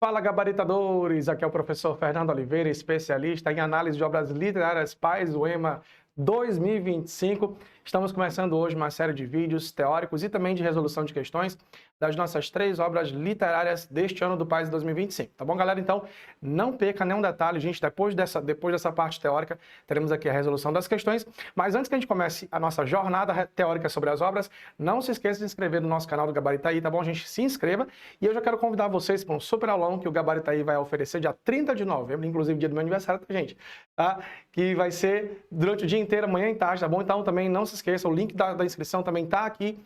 Fala, gabaritadores! Aqui é o professor Fernando Oliveira, especialista em análise de obras literárias Paz Uema 2025. Estamos começando hoje uma série de vídeos teóricos e também de resolução de questões das nossas 3 obras literárias deste ano do Paz 2025. Tá bom, galera? Então, não perca nenhum detalhe, gente. Depois dessa parte teórica, teremos aqui a resolução das questões. Mas antes que a gente comece a nossa jornada teórica sobre as obras, não se esqueça de se inscrever no nosso canal do Gabaritaí, tá bom, gente? Se inscreva. E eu já quero convidar vocês para um super aulão que o Gabaritaí vai oferecer dia 30 de novembro, inclusive dia do meu aniversário, tá, gente? Tá? Que vai ser durante o dia inteiro, amanhã e tarde, tá bom? Então também não se esqueça, o link da inscrição também tá aqui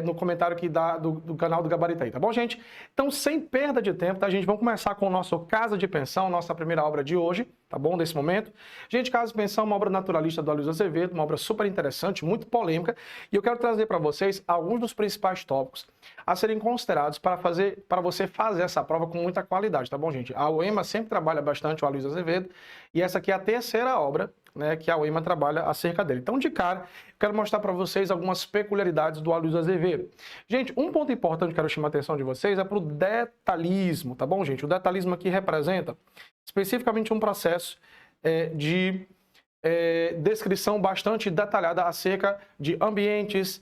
no comentário aqui do canal do Gabaritaí, tá bom, gente? Então, sem perda de tempo, tá, gente? Vamos começar com o nosso Casa de Pensão, nossa primeira obra de hoje, tá bom? Desse momento. Gente, Casa de Pensão é uma obra naturalista do Aloysio Azevedo, uma obra super interessante, muito polêmica, e eu quero trazer para vocês alguns dos principais tópicos a serem considerados para você fazer essa prova com muita qualidade, tá bom, gente? A UEMA sempre trabalha bastante o Aloysio Azevedo, e essa aqui é a terceira obra, né, que a UEMA trabalha acerca dele. Então, de cara, eu quero mostrar para vocês algumas peculiaridades do Aloysio Azevedo. Gente, um ponto importante que eu quero chamar a atenção de vocês é para o detalhismo, tá bom, gente? O detalhismo aqui representa especificamente um processo de descrição bastante detalhada acerca de ambientes,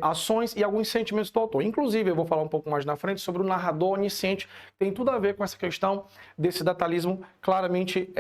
ações e alguns sentimentos do autor. Inclusive, eu vou falar um pouco mais na frente sobre o narrador onisciente, tem tudo a ver com essa questão desse detalhismo claramente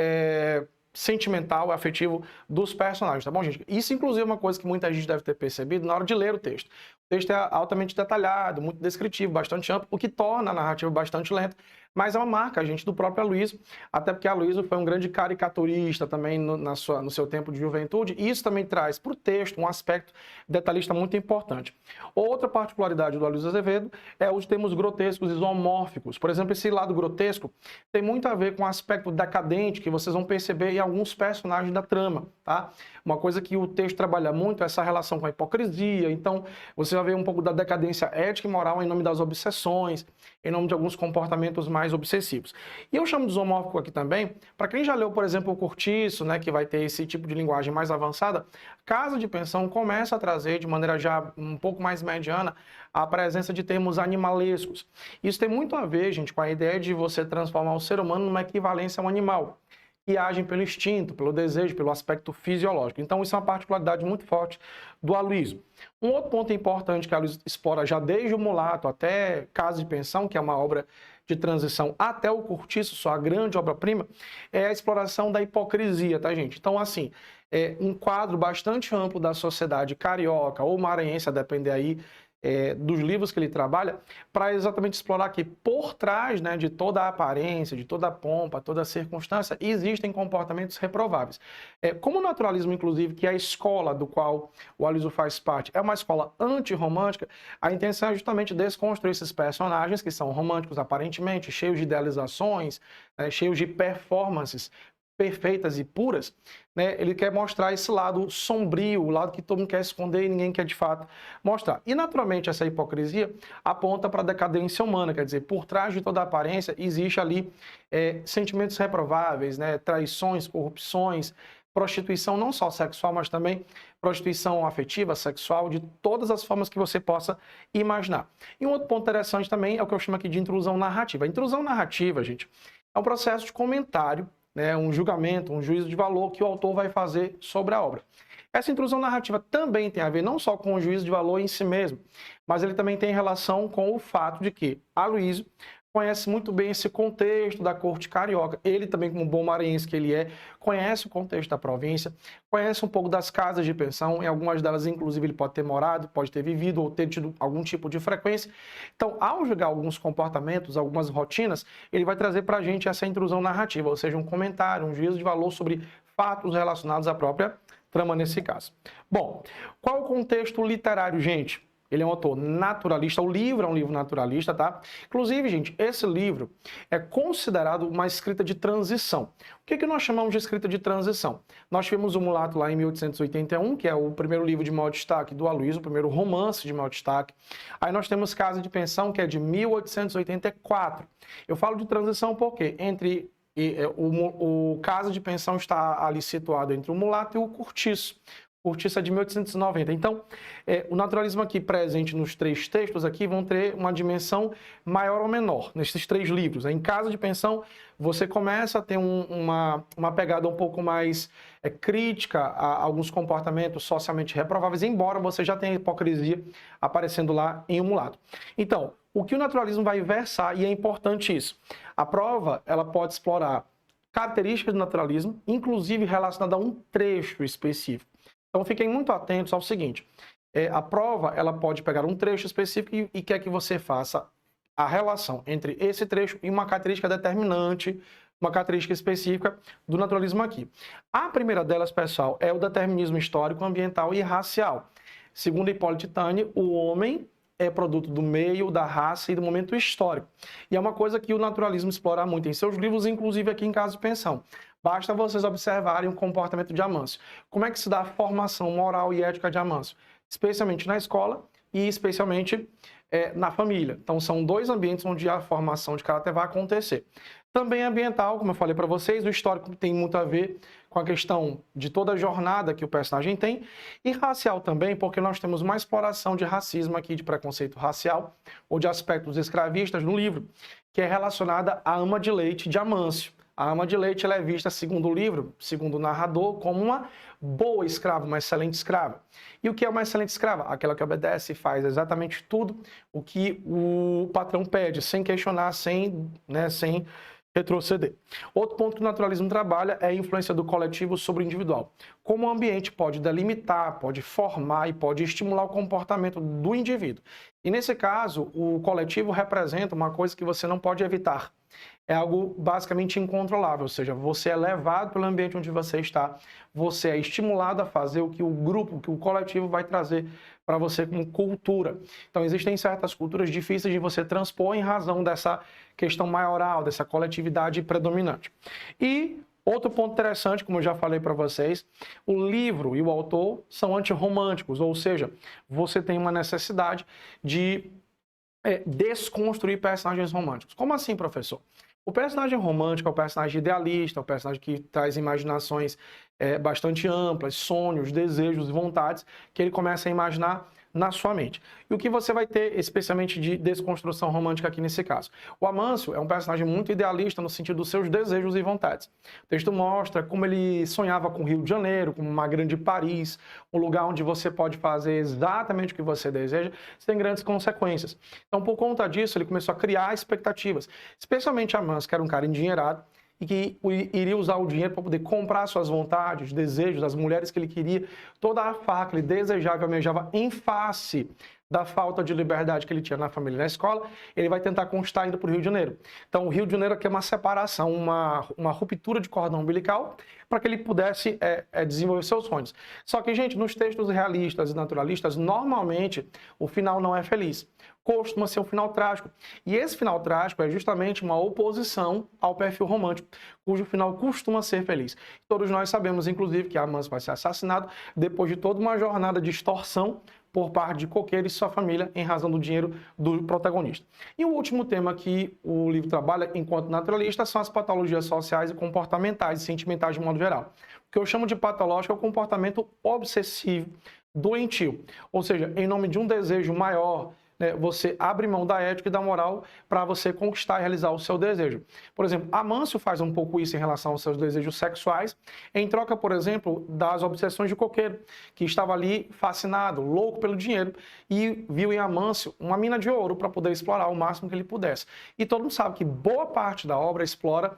sentimental, afetivo dos personagens, tá bom, gente? Isso, inclusive, é uma coisa que muita gente deve ter percebido na hora de ler o texto. O texto é altamente detalhado, muito descritivo, bastante amplo, o que torna a narrativa bastante lenta, mas é uma marca, gente, do próprio Aloysio, até porque Aloysio foi um grande caricaturista também no seu tempo de juventude, e isso também traz para o texto um aspecto detalhista muito importante. Outra particularidade do Aloysio Azevedo é os termos grotescos e zoomórficos. Por exemplo, esse lado grotesco tem muito a ver com o aspecto decadente que vocês vão perceber em alguns personagens da trama, tá? Uma coisa que o texto trabalha muito é essa relação com a hipocrisia, então você vai ver um pouco da decadência ética e moral em nome das obsessões, em nome de alguns comportamentos mais obsessivos. E eu chamo de zoomórfico aqui também, para quem já leu, por exemplo, o Cortiço, né, que vai ter esse tipo de linguagem mais avançada, Casa de Pensão começa a trazer, de maneira já um pouco mais mediana, a presença de termos animalescos. Isso tem muito a ver, gente, com a ideia de você transformar o ser humano numa equivalência a um animal, que agem pelo instinto, pelo desejo, pelo aspecto fisiológico. Então, isso é uma particularidade muito forte do Aloysio. Um outro ponto importante que a Aloysio explora já desde o Mulato até Casa de Pensão, que é uma obra de transição, até o Cortiço, sua grande obra-prima, é a exploração da hipocrisia, tá, gente? Então, assim, é um quadro bastante amplo da sociedade carioca ou maranhense, a depender aí dos livros que ele trabalha, para exatamente explorar que por trás, né, de toda a aparência, de toda a pompa, toda a circunstância, existem comportamentos reprováveis. Como o naturalismo, inclusive, que é a escola do qual o Aloysio faz parte, é uma escola antirromântica, a intenção é justamente desconstruir esses personagens que são românticos aparentemente, cheios de idealizações, cheios de performances perfeitas e puras, né? Ele quer mostrar esse lado sombrio, o lado que todo mundo quer esconder e ninguém quer de fato mostrar. E naturalmente essa hipocrisia aponta para a decadência humana, quer dizer, por trás de toda a aparência existe ali sentimentos reprováveis, né? Traições, corrupções, prostituição não só sexual, mas também prostituição afetiva, sexual, de todas as formas que você possa imaginar. E um outro ponto interessante também é o que eu chamo aqui de intrusão narrativa. A intrusão narrativa, gente, é um processo de comentário, um julgamento, um juízo de valor que o autor vai fazer sobre a obra. Essa intrusão narrativa também tem a ver não só com o juízo de valor em si mesmo, mas ele também tem relação com o fato de que Aloysio conhece muito bem esse contexto da corte carioca. Ele também, como bom maranhense que ele é, conhece o contexto da província, conhece um pouco das casas de pensão, em algumas delas, inclusive, ele pode ter morado, pode ter vivido ou ter tido algum tipo de frequência. Então, ao julgar alguns comportamentos, algumas rotinas, ele vai trazer para a gente essa intrusão narrativa, ou seja, um comentário, um juízo de valor sobre fatos relacionados à própria trama nesse caso. Bom, qual o contexto literário, gente? Ele é um autor naturalista, o livro é um livro naturalista, tá? Inclusive, gente, esse livro é considerado uma escrita de transição. O que nós chamamos de escrita de transição? Nós tivemos o Mulato lá em 1881, que é o primeiro livro de maior destaque do Aloysio, o primeiro romance de maior destaque. Aí nós temos Casa de Pensão, que é de 1884. Eu falo de transição porque o Casa de Pensão está ali situado entre o Mulato e o Cortiço. Cortiça é de 1890. Então, o naturalismo aqui presente nos 3 textos aqui vão ter uma dimensão maior ou menor, nesses 3 livros. Em Casa de Pensão, você começa a ter uma pegada um pouco mais crítica a alguns comportamentos socialmente reprováveis, embora você já tenha a hipocrisia aparecendo lá em Um Mulato. Então, o que o naturalismo vai versar, e é importante isso, a prova ela pode explorar características do naturalismo, inclusive relacionada a um trecho específico. Então, fiquem muito atentos ao seguinte, a prova ela pode pegar um trecho específico e quer que você faça a relação entre esse trecho e uma característica determinante, uma característica específica do naturalismo aqui. A primeira delas, pessoal, é o determinismo histórico, ambiental e racial. Segundo Hipólito Tani, o homem é produto do meio, da raça e do momento histórico. E é uma coisa que o naturalismo explora muito em seus livros, inclusive aqui em Casa de Pensão. Basta vocês observarem o comportamento de Amâncio. Como é que se dá a formação moral e ética de Amâncio? Especialmente na escola e especialmente na família. Então, são 2 ambientes onde a formação de caráter vai acontecer. Também ambiental, como eu falei para vocês, o histórico tem muito a ver com a questão de toda a jornada que o personagem tem, e racial também, porque nós temos uma exploração de racismo aqui, de preconceito racial, ou de aspectos escravistas no livro, que é relacionada à ama de leite de Amâncio. A ama de leite ela é vista, segundo o livro, segundo o narrador, como uma boa escrava, uma excelente escrava. E o que é uma excelente escrava? Aquela que obedece e faz exatamente tudo o que o patrão pede, sem questionar, sem retroceder. Outro ponto que o naturalismo trabalha é a influência do coletivo sobre o individual. Como o ambiente pode delimitar, pode formar e pode estimular o comportamento do indivíduo. E nesse caso, o coletivo representa uma coisa que você não pode evitar. É algo basicamente incontrolável, ou seja, você é levado pelo ambiente onde você está, você é estimulado a fazer o que o grupo, o que o coletivo vai trazer para você como cultura. Então, existem certas culturas difíceis de você transpor em razão dessa questão maioral, dessa coletividade predominante. E outro ponto interessante, como eu já falei para vocês, o livro e o autor são antirromânticos, ou seja, você tem uma necessidade de desconstruir personagens românticos. Como assim, professor? O personagem romântico é o personagem idealista, é o personagem que traz imaginações bastante amplas, sonhos, desejos e vontades que ele começa a imaginar na sua mente. E o que você vai ter, especialmente de desconstrução romântica aqui nesse caso? O Amâncio é um personagem muito idealista no sentido dos seus desejos e vontades. O texto mostra como ele sonhava com o Rio de Janeiro, como uma grande Paris, um lugar onde você pode fazer exatamente o que você deseja, sem grandes consequências. Então, por conta disso, ele começou a criar expectativas, especialmente Amâncio, que era um cara endinheirado, e que iria usar o dinheiro para poder comprar suas vontades, desejos, as mulheres que ele queria, toda a farra que ele desejava e almejava em face da falta de liberdade que ele tinha na família e na escola, ele vai tentar conquistar indo para o Rio de Janeiro. Então, o Rio de Janeiro aqui é uma separação, uma ruptura de cordão umbilical para que ele pudesse desenvolver seus sonhos. Só que, gente, nos textos realistas e naturalistas, normalmente o final não é feliz. Costuma ser um final trágico. E esse final trágico é justamente uma oposição ao perfil romântico, cujo final costuma ser feliz. Todos nós sabemos, inclusive, que Amâncio vai ser assassinado depois de toda uma jornada de extorsão por parte de Coqueiro e sua família em razão do dinheiro do protagonista. E o último tema que o livro trabalha enquanto naturalista são as patologias sociais e comportamentais e sentimentais de modo geral. O que eu chamo de patológico é o comportamento obsessivo, doentio. Ou seja, em nome de um desejo maior, você abre mão da ética e da moral para você conquistar e realizar o seu desejo. Por exemplo, Amâncio faz um pouco isso em relação aos seus desejos sexuais, em troca, por exemplo, das obsessões de Coqueiro, que estava ali fascinado, louco pelo dinheiro, e viu em Amâncio uma mina de ouro para poder explorar o máximo que ele pudesse. E todo mundo sabe que boa parte da obra explora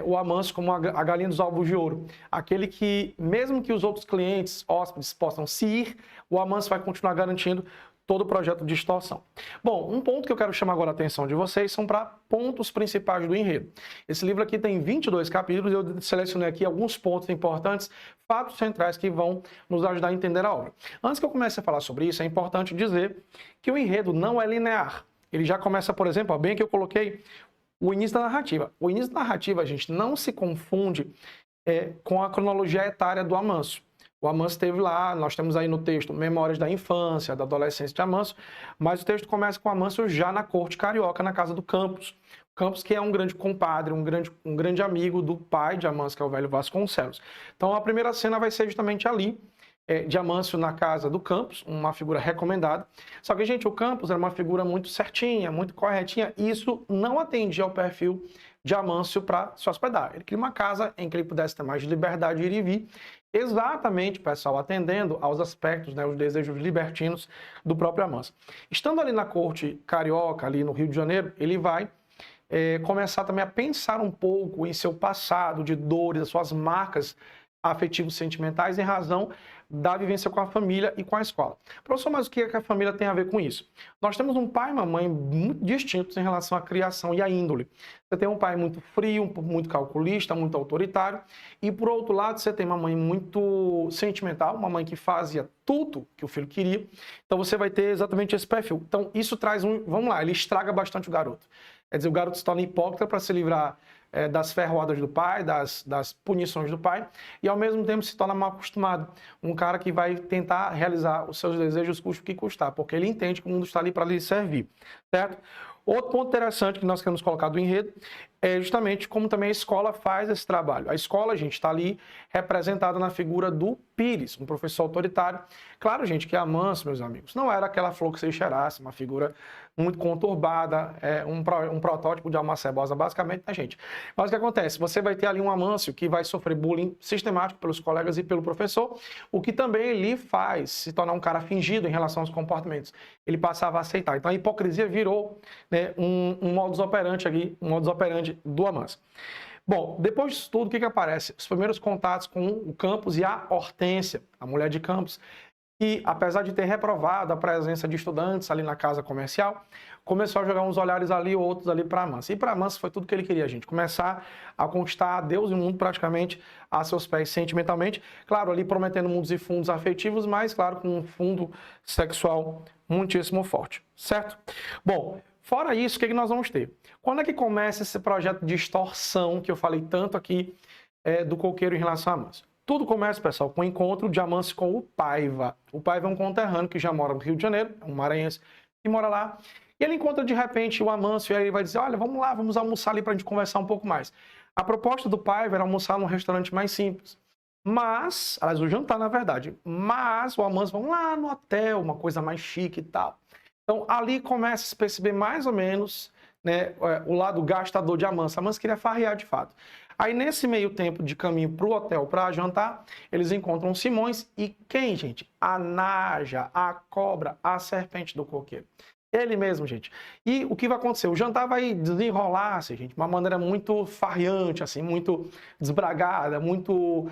o Amâncio como a galinha dos ovos de ouro. Aquele que, mesmo que os outros clientes, hóspedes, possam se ir, o Amâncio vai continuar garantindo todo o projeto de extorsão. Bom, um ponto que eu quero chamar agora a atenção de vocês são para pontos principais do enredo. Esse livro aqui tem 22 capítulos e eu selecionei aqui alguns pontos importantes, fatos centrais que vão nos ajudar a entender a obra. Antes que eu comece a falar sobre isso, é importante dizer que o enredo não é linear. Ele já começa, por exemplo, bem que eu coloquei o início da narrativa. O início da narrativa, gente, não se confunde com a cronologia etária do Amâncio. O Amâncio esteve lá, nós temos aí no texto memórias da infância, da adolescência de Amâncio, mas o texto começa com Amâncio já na corte carioca, na casa do Campos. Campos, que é um grande compadre, um grande amigo do pai de Amâncio, que é o velho Vasconcelos. Então, a primeira cena vai ser justamente ali, de Amâncio na casa do Campos, uma figura recomendada. Só que, gente, o Campos era uma figura muito certinha, muito corretinha, e isso não atendia ao perfil de Amâncio para se hospedar. Ele queria uma casa em que ele pudesse ter mais liberdade de ir e vir, exatamente, pessoal, atendendo aos aspectos, né, os desejos libertinos do próprio Amâncio. Estando ali na corte carioca, ali no Rio de Janeiro, ele vai começar também a pensar um pouco em seu passado de dores, as suas marcas afetivos sentimentais em razão da vivência com a família e com a escola. Professor, mas o que é que a família tem a ver com isso? Nós temos um pai e uma mãe muito distintos em relação à criação e à índole. Você tem um pai muito frio, muito calculista, muito autoritário, e por outro lado você tem uma mãe muito sentimental, uma mãe que fazia tudo que o filho queria. Então você vai ter exatamente esse perfil. Então isso traz vamos lá, ele estraga bastante o garoto. Quer dizer, o garoto se torna hipócrita para se livrar das ferroadas do pai, das punições do pai, e ao mesmo tempo se torna mal acostumado. Um cara que vai tentar realizar os seus desejos, custe o que custar, porque ele entende que o mundo está ali para lhe servir, certo? Outro ponto interessante que nós queremos colocar do enredo é justamente como também a escola faz esse trabalho. A escola, gente, está ali representada na figura do Pires, um professor autoritário. Claro, gente, que Amâncio, meus amigos, não era aquela flor que você cheirasse, uma figura muito conturbada, um protótipo de alma cebosa, basicamente, né, gente? Mas o que acontece? Você vai ter ali um Amâncio que vai sofrer bullying sistemático pelos colegas e pelo professor, o que também lhe faz se tornar um cara fingido em relação aos comportamentos. Ele passava a aceitar. Então a hipocrisia virou, né, um modus operandi aqui, um modus operandi do Amâncio. Bom, depois disso tudo, o que aparece? Os primeiros contatos com o Campos e a Hortência, a mulher de Campos, que, apesar de ter reprovado a presença de estudantes ali na casa comercial, começou a jogar uns olhares ali, outros ali para Amâncio. E para Amâncio foi tudo que ele queria, gente. Começar a conquistar Deus e o mundo praticamente a seus pés sentimentalmente. Claro, ali prometendo mundos e fundos afetivos, mas, claro, com um fundo sexual muitíssimo forte, certo? Bom, fora isso, o que nós vamos ter? Quando é que começa esse projeto de extorsão que eu falei tanto aqui do coqueiro em relação a Amâncio? Tudo começa, pessoal, com o encontro de Amâncio com o Paiva. O Paiva é um conterrâneo que já mora no Rio de Janeiro, é um maranhense que mora lá. E ele encontra, de repente, o Amâncio e aí ele vai dizer, olha, vamos lá, vamos almoçar ali para a gente conversar um pouco mais. A proposta do Paiva era almoçar num restaurante mais simples. Mas, aliás, o jantar, na verdade. Mas o Amâncio, vamos lá no hotel, uma coisa mais chique e tal. Então, ali começa a se perceber mais ou menos, né, o lado gastador de Amâncio. Amâncio queria farrear de fato. Aí, nesse meio tempo de caminho para o hotel para jantar, eles encontram Simões e quem, gente? A Naja, a cobra, a serpente do coqueiro. Ele mesmo, gente. E o que vai acontecer? O jantar vai desenrolar-se, gente, de uma maneira muito farreante, assim, muito desbragada, muito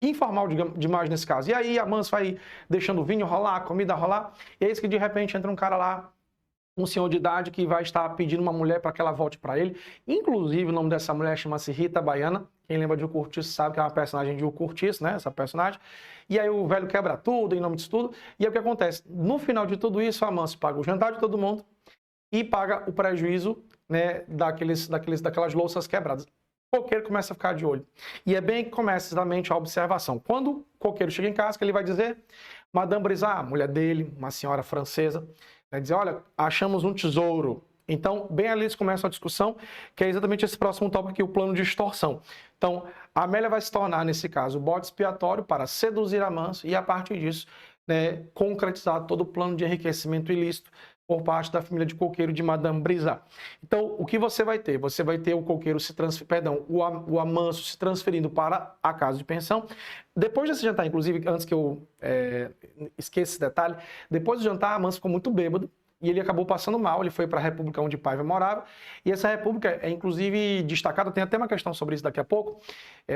informal demais nesse caso. E aí, Amâncio vai deixando o vinho rolar, a comida rolar, e é isso que de repente entra um cara lá, um senhor de idade que vai estar pedindo uma mulher para que ela volte para ele. Inclusive, o nome dessa mulher chama-se Rita Baiana. Quem lembra de O Cortiço sabe que é uma personagem de O Cortiço, né? Essa personagem. E aí o velho quebra tudo em nome disso tudo. E aí o que acontece? No final de tudo isso, Amâncio paga o jantar de todo mundo e paga o prejuízo, né, daquelas louças quebradas. O coqueiro começa a ficar de olho. E é bem que começa exatamente a observação. Quando o coqueiro chega em casa, que ele vai dizer, Madame Brizard, a mulher dele, uma senhora francesa, vai dizer, olha, achamos um tesouro. Então, bem ali eles começam a discussão, que é exatamente esse próximo tópico aqui, o plano de extorsão. Então, a Amélia vai se tornar, nesse caso, o bode expiatório para seduzir Amâncio e, a partir disso, né, concretizar todo o plano de enriquecimento ilícito por parte da família de coqueiro de Madame Brizard. Então, o que você vai ter? Você vai ter o coqueiro o Amâncio se transferindo para a casa de pensão. Depois desse jantar, inclusive, antes que eu esqueça esse detalhe, depois do jantar, Amâncio ficou muito bêbado e ele acabou passando mal. Ele foi para a república onde Paiva morava, e essa república é, inclusive, destacada, tem até uma questão sobre isso daqui a pouco,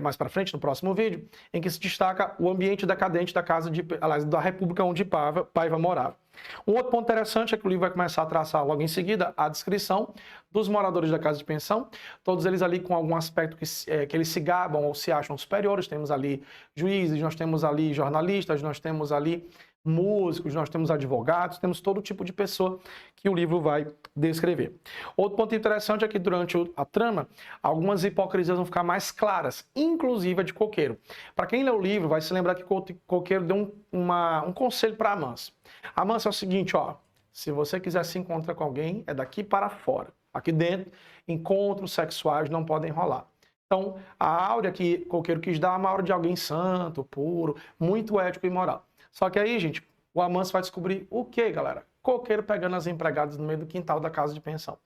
mais para frente, no próximo vídeo, em que se destaca o ambiente decadente da república onde Paiva morava. Um outro ponto interessante é que o livro vai começar a traçar logo em seguida a descrição dos moradores da casa de pensão, todos eles ali com algum aspecto que eles se gabam ou se acham superiores. Temos ali juízes, nós temos ali jornalistas, nós temos ali músicos, nós temos advogados, temos todo tipo de pessoa que o livro vai descrever. Outro ponto interessante é que durante a trama, algumas hipocrisias vão ficar mais claras, inclusive a de coqueiro. Para quem lê o livro, vai se lembrar que coqueiro deu um conselho para Amâncio. Amâncio é o seguinte, ó, se você quiser se encontrar com alguém, é daqui para fora. Aqui dentro, encontros sexuais não podem rolar. Então, a áurea que Coqueiro quis dar é uma áurea de alguém santo, puro, muito ético e moral. Só que aí, gente, o Amâncio vai descobrir o quê, galera? Coqueiro pegando as empregadas no meio do quintal da casa de pensão.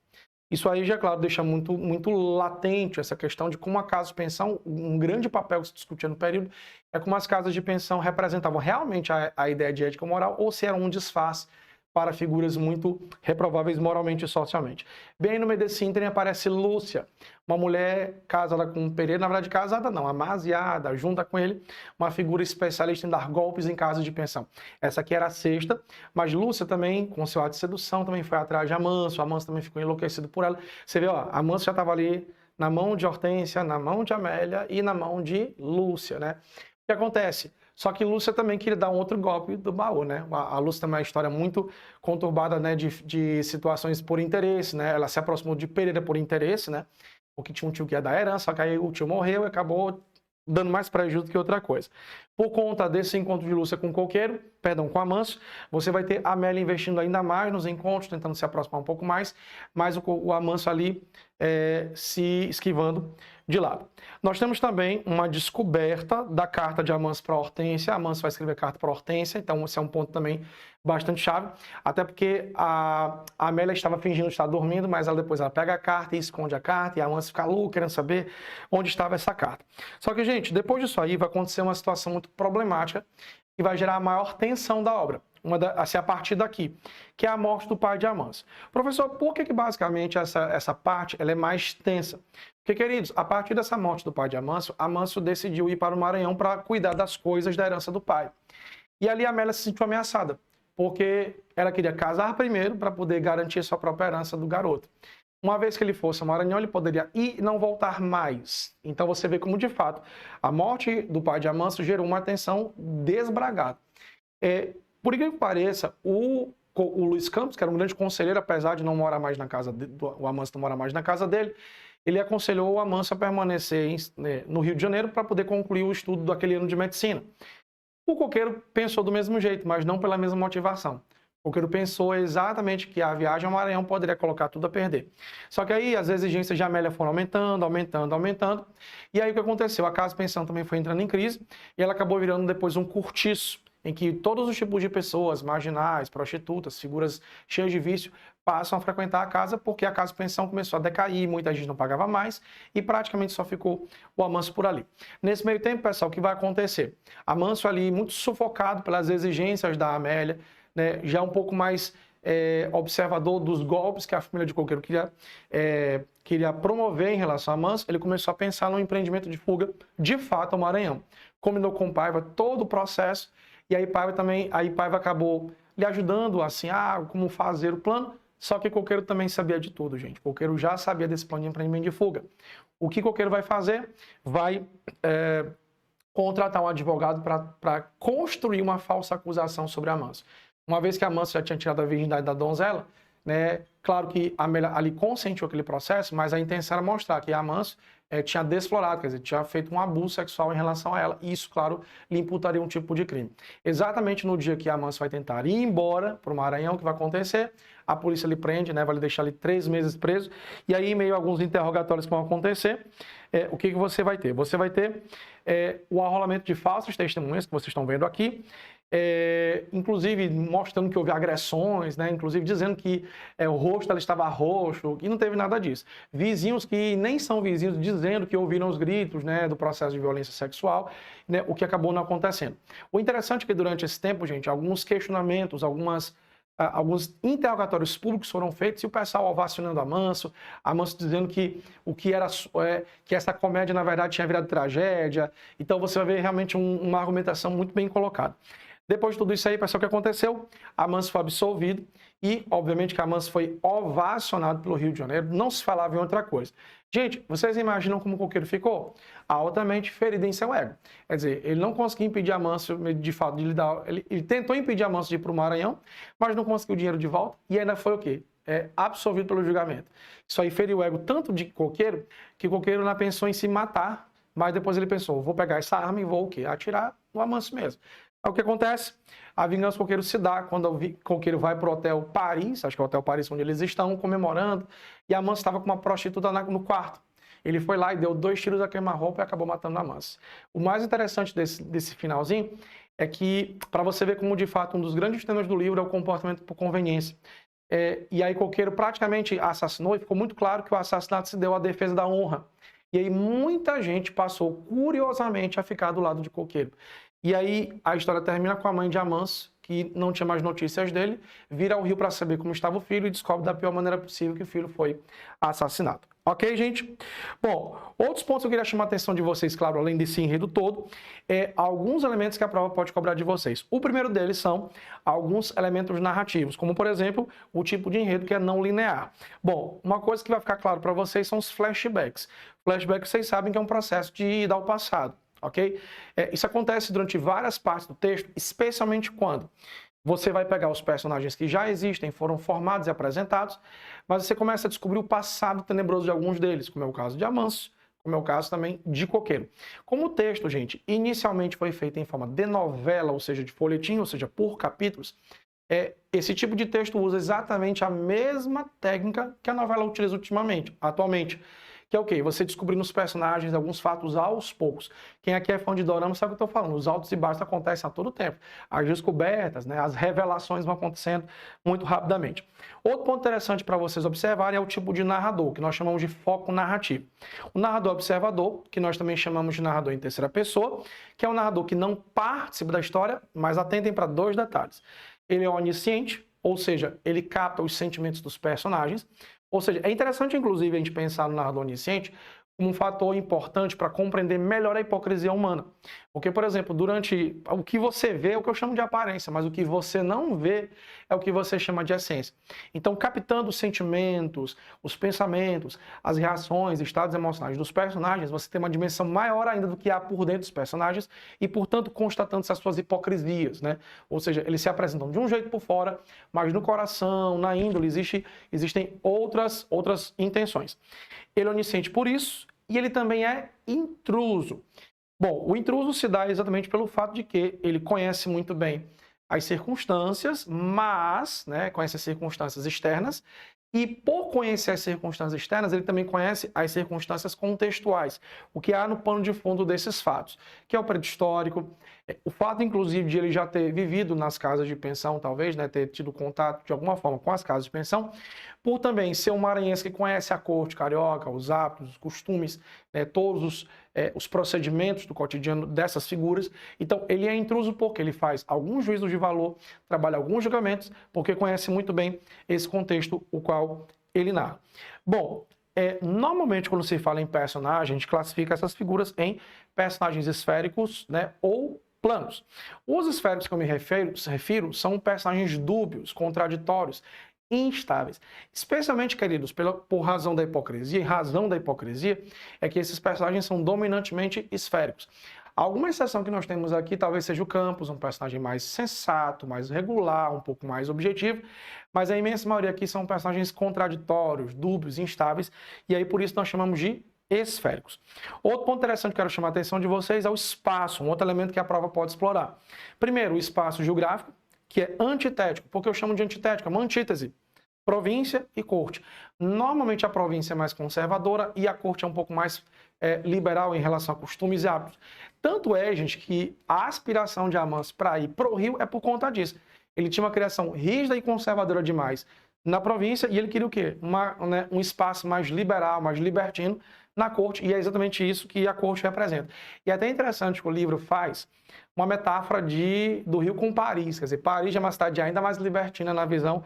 Isso aí, já claro, deixa muito latente essa questão de como a casa de pensão, um grande papel que se discutia no período, é como as casas de pensão representavam realmente a ideia de ética moral ou se era um disfarce para figuras muito reprováveis moralmente e socialmente. Bem no meio desse ínterim aparece Lúcia, uma mulher casada com Pereira, na verdade casada não, amaziada, junta com ele, uma figura especialista em dar golpes em casas de pensão. Essa aqui era a sexta, mas Lúcia também, com seu ato de sedução, também foi atrás de Amâncio também ficou enlouquecido por ela. Você vê, ó, Amâncio já estava ali na mão de Hortência, na mão de Amélia e na mão de Lúcia, né? O que acontece? Só que Lúcia também queria dar um outro golpe do baú, né? A Lúcia também é uma história muito conturbada, né, de situações por interesse, né? Ela se aproximou de Pereira por interesse, né? Porque tinha um tio que ia dar herança, só que aí o tio morreu e acabou dando mais prejuízo que outra coisa. Por conta desse encontro de Lúcia com Coqueiro, com Amâncio, você vai ter a Amélia investindo ainda mais nos encontros, tentando se aproximar um pouco mais, mas o Amâncio ali se esquivando de lado. Nós temos também uma descoberta da carta de Amâncio para Hortência. Amâncio vai escrever carta para Hortência, então esse é um ponto também bastante chave, até porque a Amélia estava fingindo estar dormindo, mas depois ela pega a carta e esconde a carta, e a Amâncio fica louco querendo saber onde estava essa carta. Só que, gente, depois disso aí vai acontecer uma situação muito problemática que vai gerar a maior tensão da obra, assim, a partir daqui, que é a morte do pai de Amâncio. Professor, por que basicamente essa parte ela é mais tensa? Porque, queridos, a partir dessa morte do pai de Amâncio, Amâncio decidiu ir para o Maranhão para cuidar das coisas da herança do pai. E ali a Amélia se sentiu ameaçada, porque ela queria casar primeiro para poder garantir sua própria herança do garoto. Uma vez que ele fosse ao Maranhão, ele poderia ir e não voltar mais. Então você vê como, de fato, a morte do pai de Amâncio gerou uma tensão desbragada. Por incrível que pareça, o Luiz Campos, que era um grande conselheiro, apesar de não morar mais na casa o Amâncio não morar mais na casa dele, ele aconselhou o Amâncio a permanecer no Rio de Janeiro para poder concluir o estudo daquele ano de medicina. O Coqueiro pensou do mesmo jeito, mas não pela mesma motivação. O Coqueiro pensou exatamente que a viagem ao Maranhão poderia colocar tudo a perder. Só que aí as exigências de Amélia foram aumentando. E aí o que aconteceu? A casa de pensão também foi entrando em crise e ela acabou virando depois um cortiço, em que todos os tipos de pessoas, marginais, prostitutas, figuras cheias de vício, passam a frequentar a casa porque a casa de pensão começou a decair, muita gente não pagava mais e praticamente só ficou o Amâncio por ali. Nesse meio tempo, pessoal, o que vai acontecer? Amâncio ali, muito sufocado pelas exigências da Amélia, né, já um pouco mais observador dos golpes que a família de Coqueiro queria promover em relação a Amâncio, ele começou a pensar no empreendimento de fuga, de fato, ao Maranhão. Combinou com Paiva todo o processo, e aí Paiva acabou lhe ajudando, assim, como fazer o plano, só que Coqueiro também sabia de tudo, gente. Coqueiro já sabia desse plano de empreendimento de fuga. O que Coqueiro vai fazer? Vai contratar um advogado para construir uma falsa acusação sobre Amâncio. Uma vez que Amâncio já tinha tirado a virgindade da donzela, né, claro que a Amélia ali consentiu aquele processo, mas a intenção era mostrar que Amâncio tinha desflorado, quer dizer, tinha feito um abuso sexual em relação a ela, e isso, claro, lhe imputaria um tipo de crime. Exatamente no dia que Amâncio vai tentar ir embora para o Maranhão, o que vai acontecer? A polícia lhe prende, né, vai lhe deixar ali 3 meses preso, e aí, em meio a alguns interrogatórios que vão acontecer, o que você vai ter? Você vai ter o arrolamento de falsas testemunhas, que vocês estão vendo aqui, inclusive mostrando que houve agressões, né? Inclusive dizendo que o rosto dela estava roxo, e não teve nada disso. Vizinhos que nem são vizinhos dizendo que ouviram os gritos, né, do processo de violência sexual, né, o que acabou não acontecendo. O interessante é que durante esse tempo, gente, alguns questionamentos, alguns interrogatórios públicos foram feitos e o pessoal ovacionando Amâncio dizendo que que essa comédia na verdade tinha virado tragédia. Então você vai ver realmente uma argumentação muito bem colocada. Depois de tudo isso aí, pessoal, o que aconteceu? Amâncio foi absolvido e, obviamente, que Amâncio foi ovacionado pelo Rio de Janeiro. Não se falava em outra coisa. Gente, vocês imaginam como o Coqueiro ficou? Altamente ferido em seu ego. Quer dizer, ele não conseguiu impedir Amâncio, de fato, de lhe dar... Ele tentou impedir Amâncio de ir para o Maranhão, mas não conseguiu o dinheiro de volta e ainda foi o quê? Absolvido pelo julgamento. Isso aí feriu o ego tanto de Coqueiro, que Coqueiro não pensou em se matar, mas depois ele pensou, vou pegar essa arma e vou o quê? Atirar no Amâncio mesmo. Aí o que acontece? A vingança do Coqueiro se dá quando o Coqueiro vai para o Hotel Paris, acho que é o Hotel Paris onde eles estão, comemorando, e Amâncio estava com uma prostituta no quarto. Ele foi lá e deu 2 tiros a queima-roupa e acabou matando Amance. O mais interessante desse finalzinho é que, para você ver como de fato um dos grandes temas do livro é o comportamento por conveniência. E aí Coqueiro praticamente assassinou e ficou muito claro que o assassinato se deu à defesa da honra. E aí muita gente passou, curiosamente, a ficar do lado de Coqueiro. E aí a história termina com a mãe de Amance, que não tinha mais notícias dele, vira ao rio para saber como estava o filho e descobre da pior maneira possível que o filho foi assassinado. Ok, gente? Bom, outros pontos que eu queria chamar a atenção de vocês, claro, além desse enredo todo, alguns elementos que a prova pode cobrar de vocês. O primeiro deles são alguns elementos narrativos, como, por exemplo, o tipo de enredo que é não linear. Bom, uma coisa que vai ficar claro para vocês são os flashbacks. Flashbacks, vocês sabem que é um processo de ida ao passado, ok? Isso acontece durante várias partes do texto, especialmente quando você vai pegar os personagens que já existem, foram formados e apresentados, mas você começa a descobrir o passado tenebroso de alguns deles, como é o caso de Amâncio, como é o caso também de Coqueiro. Como o texto, gente, inicialmente foi feito em forma de novela, ou seja, de folhetim, ou seja, por capítulos, esse tipo de texto usa exatamente a mesma técnica que a novela utiliza atualmente. Que é o quê? Você descobrindo os personagens, alguns fatos aos poucos. Quem aqui é fã de dorama sabe o que eu estou falando. Os altos e baixos acontecem a todo tempo. As descobertas, né, as revelações vão acontecendo muito rapidamente. Outro ponto interessante para vocês observarem é o tipo de narrador, que nós chamamos de foco narrativo. O narrador observador, que nós também chamamos de narrador em terceira pessoa, que é um narrador que não participa da história, mas atentem para 2 detalhes. Ele é onisciente, ou seja, ele capta os sentimentos dos personagens. Ou seja, é interessante, inclusive, a gente pensar no narrador onisciente como um fator importante para compreender melhor a hipocrisia humana. Porque, por exemplo, durante o que você vê é o que eu chamo de aparência, mas o que você não vê é o que você chama de essência. Então, captando os sentimentos, os pensamentos, as reações, estados emocionais dos personagens, você tem uma dimensão maior ainda do que há por dentro dos personagens e, portanto, constatando as suas hipocrisias, né? Ou seja, eles se apresentam de um jeito por fora, mas no coração, na índole, existem outras intenções. Ele é onisciente por isso e ele também é intruso. Bom, o intruso se dá exatamente pelo fato de que ele conhece muito bem as circunstâncias, mas, né, conhece as circunstâncias externas, e por conhecer as circunstâncias externas, ele também conhece as circunstâncias contextuais, o que há no pano de fundo desses fatos, que é o período histórico, o fato, inclusive, de ele já ter vivido nas casas de pensão, talvez, né, ter tido contato de alguma forma com as casas de pensão, por também ser um maranhense que conhece a corte carioca, os hábitos, os costumes, né, todos os procedimentos do cotidiano dessas figuras. Então, ele é intruso porque ele faz alguns juízos de valor, trabalha alguns julgamentos, porque conhece muito bem esse contexto o qual ele narra. Bom, normalmente quando se fala em personagem, a gente classifica essas figuras em personagens esféricos, né, ou planos. Os esféricos que eu me refiro são personagens dúbios, contraditórios, instáveis. Especialmente, queridos, por razão da hipocrisia, e razão da hipocrisia é que esses personagens são dominantemente esféricos. Alguma exceção que nós temos aqui talvez seja o Campos, um personagem mais sensato, mais regular, um pouco mais objetivo, mas a imensa maioria aqui são personagens contraditórios, dúbios, instáveis, e aí por isso nós chamamos de esféricos. Outro ponto interessante que eu quero chamar a atenção de vocês é o espaço, um outro elemento que a prova pode explorar. Primeiro, o espaço geográfico, que é antitético. Por que eu chamo de antitético? É uma antítese. Província e corte. Normalmente a província é mais conservadora e a corte é um pouco mais liberal em relação a costumes e hábitos. Tanto é, gente, que a aspiração de Amâncio para ir para o Rio é por conta disso. Ele tinha uma criação rígida e conservadora demais na província e ele queria o quê? Um espaço mais liberal, mais libertino na corte, e é exatamente isso que a corte representa. E é até interessante que o livro faz uma metáfora do Rio com Paris, quer dizer, Paris é uma cidade ainda mais libertina na visão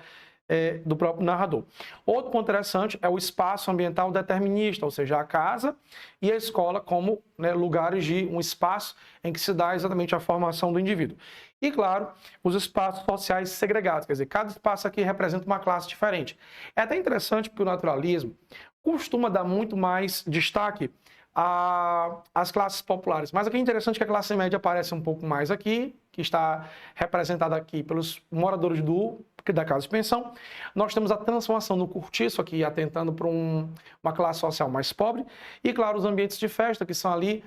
do próprio narrador. Outro ponto interessante é o espaço ambiental determinista, ou seja, a casa e a escola como, né, lugares de um espaço em que se dá exatamente a formação do indivíduo. E, claro, os espaços sociais segregados, quer dizer, cada espaço aqui representa uma classe diferente. É até interessante porque o naturalismo costuma dar muito mais destaque às classes populares. Mas aqui é interessante que a classe média aparece um pouco mais aqui, que está representada aqui pelos moradores da casa de pensão. Nós temos a transformação no cortiço aqui, atentando para uma classe social mais pobre. E, claro, os ambientes de festa, que são ali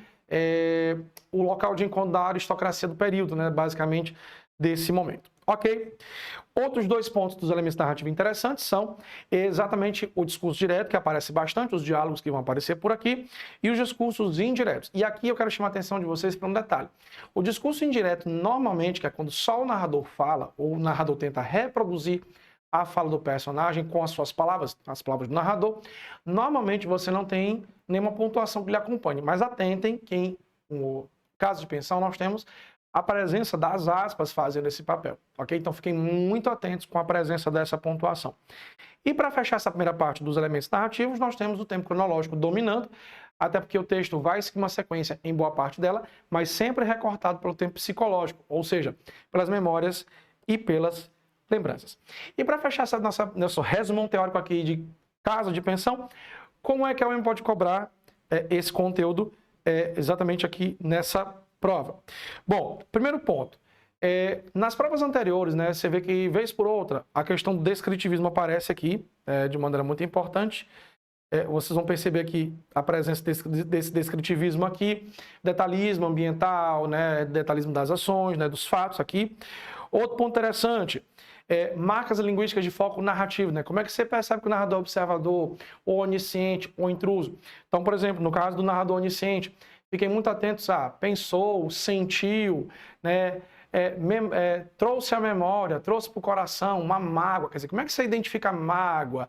o local de encontro da aristocracia do período, né, basicamente, desse momento. Ok? Outros dois pontos dos elementos narrativos interessantes são exatamente o discurso direto, que aparece bastante, os diálogos que vão aparecer por aqui, e os discursos indiretos. E aqui eu quero chamar a atenção de vocês para um detalhe. O discurso indireto, normalmente, que é quando só o narrador fala, ou o narrador tenta reproduzir a fala do personagem com as suas palavras, as palavras do narrador, normalmente você não tem nenhuma pontuação que lhe acompanhe. Mas atentem que, no caso de pensão, nós temos a presença das aspas fazendo esse papel, ok? Então fiquem muito atentos com a presença dessa pontuação. E para fechar essa primeira parte dos elementos narrativos, nós temos o tempo cronológico dominando, até porque o texto vai seguir uma sequência em boa parte dela, mas sempre recortado pelo tempo psicológico, ou seja, pelas memórias e pelas lembranças. E para fechar nosso resumão teórico aqui de caso de pensão, como é que a UEMA pode cobrar esse conteúdo exatamente aqui nessa prova? Bom, primeiro ponto. Nas provas anteriores, né, você vê que, vez por outra, a questão do descritivismo aparece aqui de maneira muito importante. Vocês vão perceber aqui a presença desse descritivismo aqui, detalhismo ambiental, né, detalhismo das ações, né, dos fatos aqui. Outro ponto interessante, marcas linguísticas de foco narrativo, né? Como é que você percebe que o narrador é observador, ou onisciente, ou intruso? Então, por exemplo, no caso do narrador onisciente, fiquem muito atentos a pensou, sentiu, né? Trouxe a memória, trouxe para o coração uma mágoa. Quer dizer, como é que você identifica mágoa,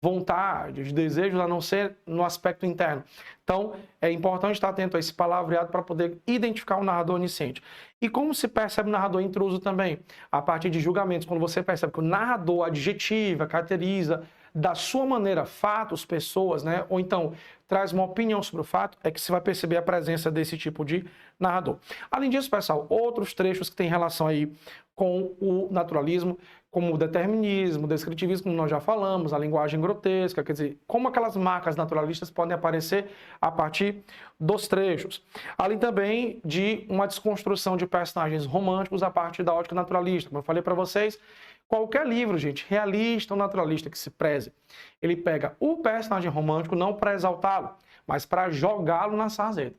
vontade, desejos, a não ser no aspecto interno? Então, é importante estar atento a esse palavreado para poder identificar o narrador onisciente. E como se percebe o narrador intruso também? A partir de julgamentos, quando você percebe que o narrador adjetiva, caracteriza da sua maneira fatos, pessoas, né? Ou então traz uma opinião sobre o fato, é que você vai perceber a presença desse tipo de narrador. Além disso, pessoal, outros trechos que têm relação aí com o naturalismo, como o determinismo, o descritivismo, como nós já falamos, a linguagem grotesca, quer dizer, como aquelas marcas naturalistas podem aparecer a partir dos trechos. Além também de uma desconstrução de personagens românticos a partir da ótica naturalista. Como eu falei para vocês, qualquer livro, gente, realista ou naturalista que se preze, ele pega o personagem romântico não para exaltá-lo, mas para jogá-lo na sarjeta.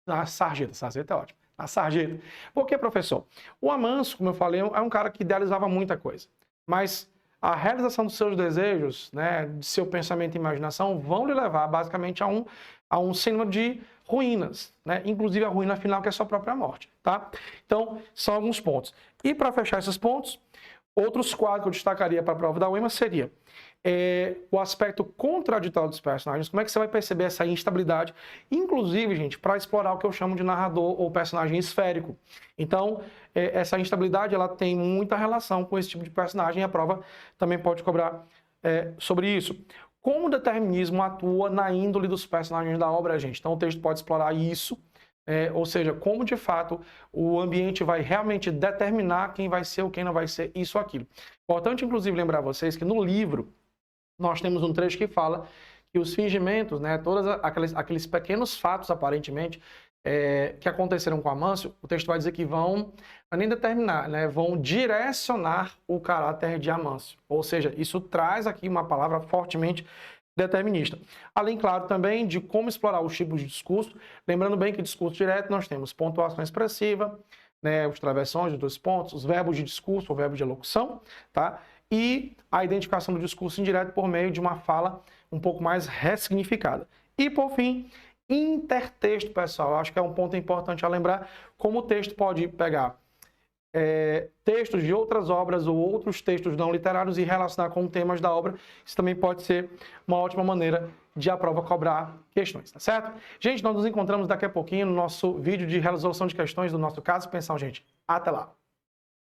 Na sarjeta, sarjeta é ótimo. Na sarjeta. Por que, professor? O Amâncio, como eu falei, é um cara que idealizava muita coisa, mas a realização dos seus desejos, né, de seu pensamento e imaginação, vão lhe levar basicamente a um cinema de ruínas, né? Inclusive a ruína final, que é a sua própria morte, tá? Então, são alguns pontos. E para fechar esses pontos, outros quadros que eu destacaria para a prova da UEMA seria o aspecto contraditório dos personagens, como é que você vai perceber essa instabilidade, inclusive, gente, para explorar o que eu chamo de narrador ou personagem esférico. Então, essa instabilidade, ela tem muita relação com esse tipo de personagem, e a prova também pode cobrar sobre isso. Como o determinismo atua na índole dos personagens da obra, gente? Então, o texto pode explorar isso, ou seja, como de fato o ambiente vai realmente determinar quem vai ser ou quem não vai ser isso ou aquilo. Importante, inclusive, lembrar vocês que no livro nós temos um trecho que fala que os fingimentos, né, todos aqueles pequenos fatos, aparentemente, que aconteceram com Amâncio, o texto vai dizer que vão, nem determinar, né, vão direcionar o caráter de Amâncio. Ou seja, isso traz aqui uma palavra fortemente determinista. Além, claro, também de como explorar os tipos de discurso, lembrando bem que discurso direto nós temos pontuação expressiva, né, os travessões, os dois pontos, os verbos de discurso, o verbo de elocução, tá? E a identificação do discurso indireto por meio de uma fala um pouco mais ressignificada. E, por fim, intertexto, pessoal. Eu acho que é um ponto importante a lembrar, como o texto pode pegar textos de outras obras ou outros textos não literários e relacionar com temas da obra. Isso também pode ser uma ótima maneira de a prova cobrar questões, tá certo? Gente, nós nos encontramos daqui a pouquinho no nosso vídeo de resolução de questões do nosso caso de pensão, gente. Até lá!